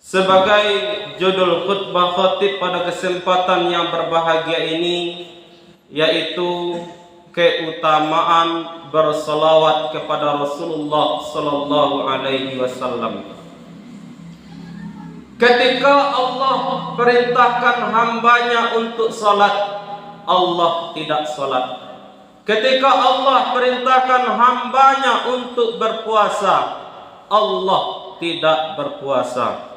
Sebagai judul khutbah khatib pada kesempatan yang berbahagia ini, yaitu keutamaan berselawat kepada Rasulullah sallallahu alaihi wasallam. Ketika Allah perintahkan hambanya untuk salat, Allah tidak salat. Ketika Allah perintahkan hambanya untuk berpuasa, Allah tidak berpuasa.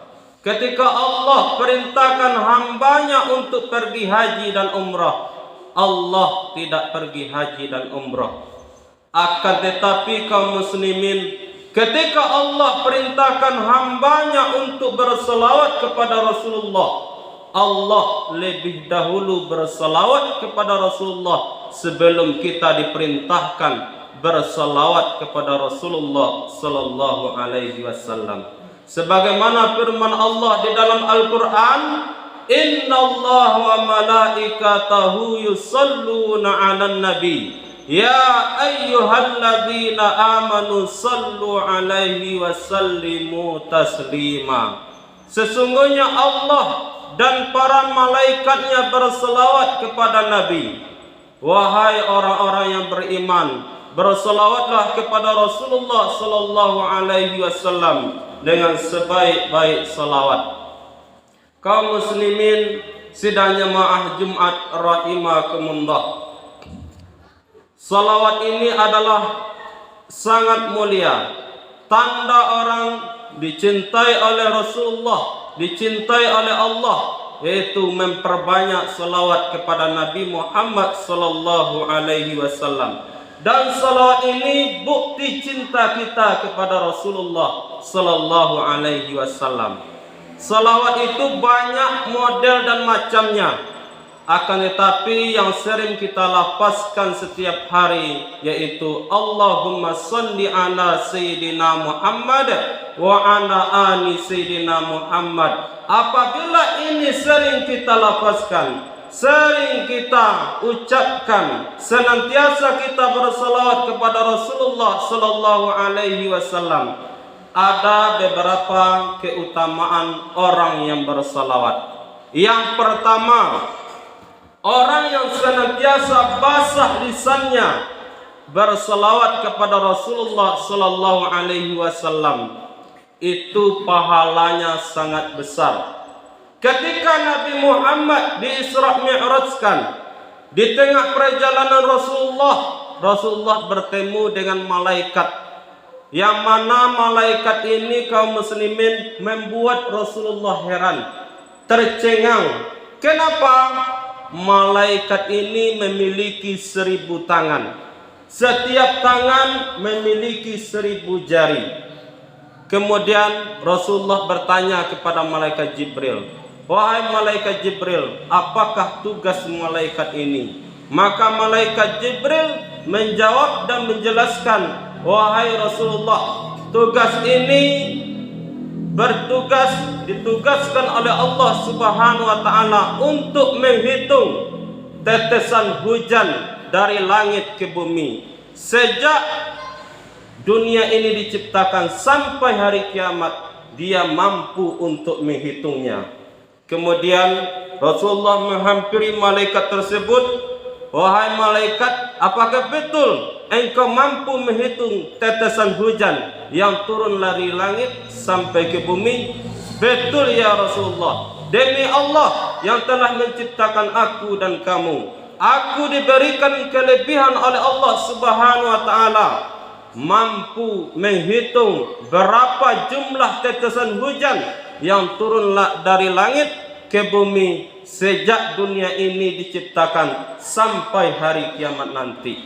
Ketika Allah perintahkan hambanya untuk pergi haji dan umrah, Allah tidak pergi haji dan umrah. Akan tetapi kaum muslimin, ketika Allah perintahkan hambanya untuk berselawat kepada Rasulullah, Allah lebih dahulu berselawat kepada Rasulullah sebelum kita diperintahkan berselawat kepada Rasulullah sallallahu alaihi wasallam. Sebagaimana firman Allah di dalam Al-Quran, Innallaha wa malaikatahu yusalluna 'alan nabi ya ayyuhalladzina amanu sallu 'alaihi wa sallimu taslima. Sesungguhnya Allah dan para malaikatnya berselawat kepada Nabi. Wahai orang-orang yang beriman, berselawatlah kepada Rasulullah sallallahu alaihi wasallam dengan sebaik-baik salawat. Kaum muslimin sidang jemaah Jumat rahimakumullah. Salawat ini adalah sangat mulia, tanda orang dicintai oleh Rasulullah, dicintai oleh Allah, yaitu memperbanyak salawat kepada Nabi Muhammad sallallahu alaihi wasallam. Dan salawat ini bukti cinta kita kepada Rasulullah sallallahu alaihi wasallam. Salawat itu banyak model dan macamnya. Akan tetapi yang sering kita lafazkan setiap hari yaitu Allahumma salli ala sayyidina Muhammad wa ala ali sayyidina Muhammad. Apabila ini sering kita lafazkan, sering kita ucapkan, senantiasa kita bersalawat kepada Rasulullah sallallahu alaihi wasallam, ada beberapa keutamaan orang yang bersalawat. Yang pertama, orang yang senantiasa basah lisannya bersalawat kepada Rasulullah sallallahu alaihi wasallam, itu pahalanya sangat besar. Ketika Nabi Muhammad di Isra Mi'rajkan, di tengah perjalanan Rasulullah bertemu dengan malaikat, yang mana malaikat ini kaum muslimin membuat Rasulullah heran, tercengang. Kenapa? Malaikat ini memiliki 1000 tangan. Setiap tangan memiliki 1000 jari. Kemudian Rasulullah bertanya kepada malaikat Jibril, wahai malaikat Jibril, apakah tugas malaikat ini? Maka malaikat Jibril menjawab dan menjelaskan, wahai Rasulullah, tugas ini ditugaskan oleh Allah Subhanahu wa taala untuk menghitung tetesan hujan dari langit ke bumi sejak dunia ini diciptakan sampai hari kiamat. Dia mampu untuk menghitungnya. Kemudian Rasulullah menghampiri malaikat tersebut, wahai malaikat, apakah betul engkau mampu menghitung tetesan hujan yang turun dari langit sampai ke bumi? Betul ya Rasulullah, demi Allah yang telah menciptakan aku dan kamu, aku diberikan kelebihan oleh Allah Subhanahu wa taala, mampu menghitung berapa jumlah tetesan hujan yang turun dari langit ke bumi sejak dunia ini diciptakan sampai hari kiamat nanti.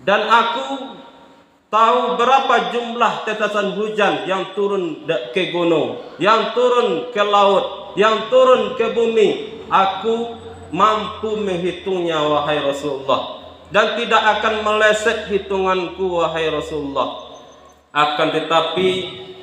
Dan aku tahu berapa jumlah tetesan hujan yang turun ke gunung, yang turun ke laut, yang turun ke bumi. Aku mampu menghitungnya wahai Rasulullah, dan tidak akan meleset hitunganku wahai Rasulullah. Akan tetapi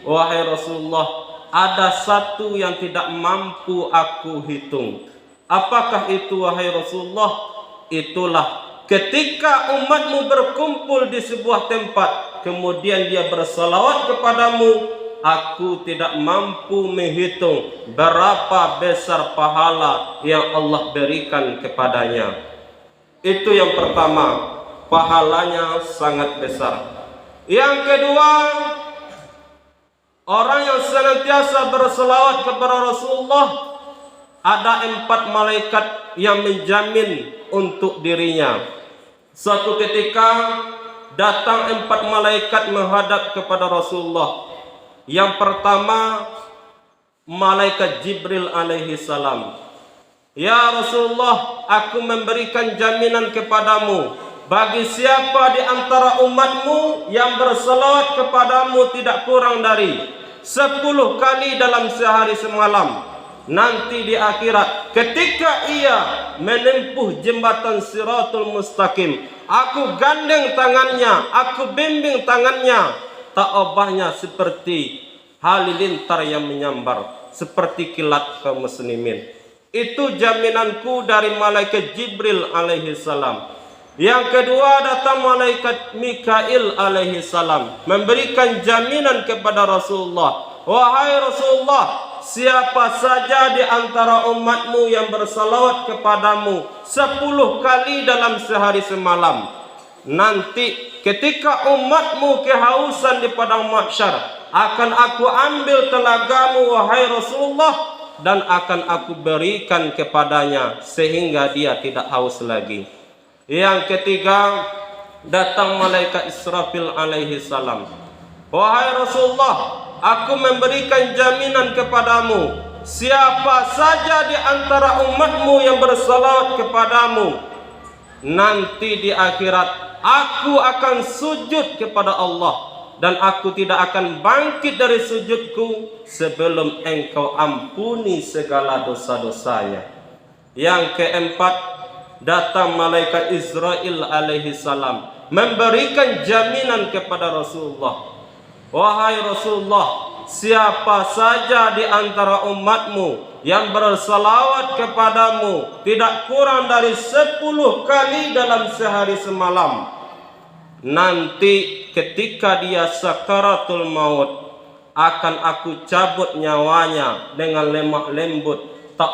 wahai Rasulullah, ada satu yang tidak mampu aku hitung. Apakah itu wahai Rasulullah? Itulah ketika umatmu berkumpul di sebuah tempat, kemudian dia bersalawat kepadamu, aku tidak mampu menghitung berapa besar pahala yang Allah berikan kepadanya. Itu yang pertama, pahalanya sangat besar. Yang kedua, orang yang senantiasa berselawat kepada Rasulullah, ada 4 malaikat yang menjamin untuk dirinya. Suatu ketika datang 4 malaikat menghadap kepada Rasulullah. Yang pertama, malaikat Jibril alaihi salam. Ya Rasulullah, aku memberikan jaminan kepadamu, bagi siapa di antara umatmu yang berselawat kepadamu tidak kurang dari 10 kali dalam sehari semalam, nanti di akhirat ketika ia menempuh jembatan Siratul Mustaqim, aku gandeng tangannya, aku bimbing tangannya, tak obahnya seperti halilintar yang menyambar, seperti kilat kaum muslimin. Itu jaminanku dari malaikat Jibril alaihi salam. Yang kedua, datang malaikat Mikail alaihi salam memberikan jaminan kepada Rasulullah. Wahai Rasulullah, siapa saja di antara umatmu yang bersalawat kepadamu 10 kali dalam sehari semalam, nanti ketika umatmu kehausan di padang mahsyar, akan aku ambil telagamu wahai Rasulullah, dan akan aku berikan kepadanya sehingga dia tidak haus lagi. Yang ketiga, datang malaikat Israfil alaihi salam. Wahai Rasulullah, aku memberikan jaminan kepadamu, siapa saja di antara umatmu yang bersalawat kepadamu, nanti di akhirat aku akan sujud kepada Allah, dan aku tidak akan bangkit dari sujudku sebelum engkau ampuni segala dosa-dosanya. Yang keempat, datang malaikat Israel alaihi salam memberikan jaminan kepada Rasulullah. Wahai Rasulullah, siapa saja di antara umatmu yang bersalawat kepadamu tidak kurang dari 10 kali dalam sehari semalam, nanti ketika dia sakaratul maut, akan aku cabut nyawanya dengan lemah lembut, tak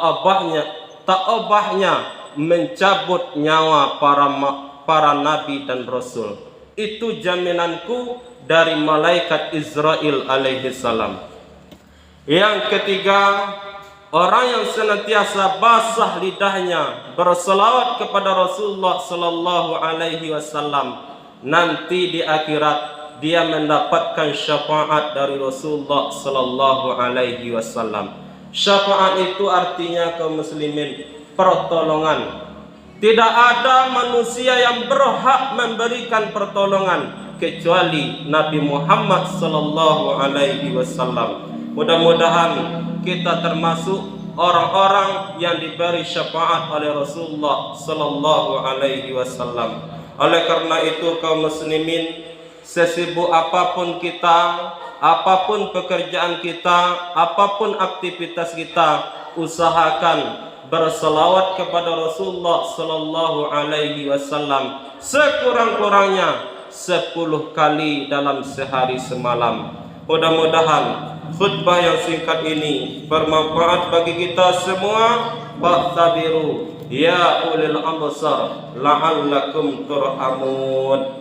obahnya mencabut nyawa para nabi dan rasul. Itu jaminanku dari malaikat Israel alaihi salam. Yang ketiga, orang yang senantiasa basah lidahnya berselawat kepada Rasulullah sallallahu alaihi wasallam, nanti di akhirat dia mendapatkan syafaat dari Rasulullah sallallahu alaihi wasallam. Syafaat itu artinya kaum muslimin, pertolongan. Tidak ada manusia yang berhak memberikan pertolongan kecuali Nabi Muhammad sallallahu alaihi wasallam. Mudah-mudahan kita termasuk orang-orang yang diberi syafaat oleh Rasulullah sallallahu alaihi wasallam. Oleh karena itu kaum muslimin, sesibuk apapun kita, apapun pekerjaan kita, apapun aktivitas kita, usahakan berselawat kepada Rasulullah sallallahu alaihi wasallam sekurang-kurangnya 10 kali dalam sehari semalam. Mudah-mudahan khutbah yang singkat ini bermanfaat bagi kita semua. Fa'tabiru ya ulil absar la'allakum turhamun.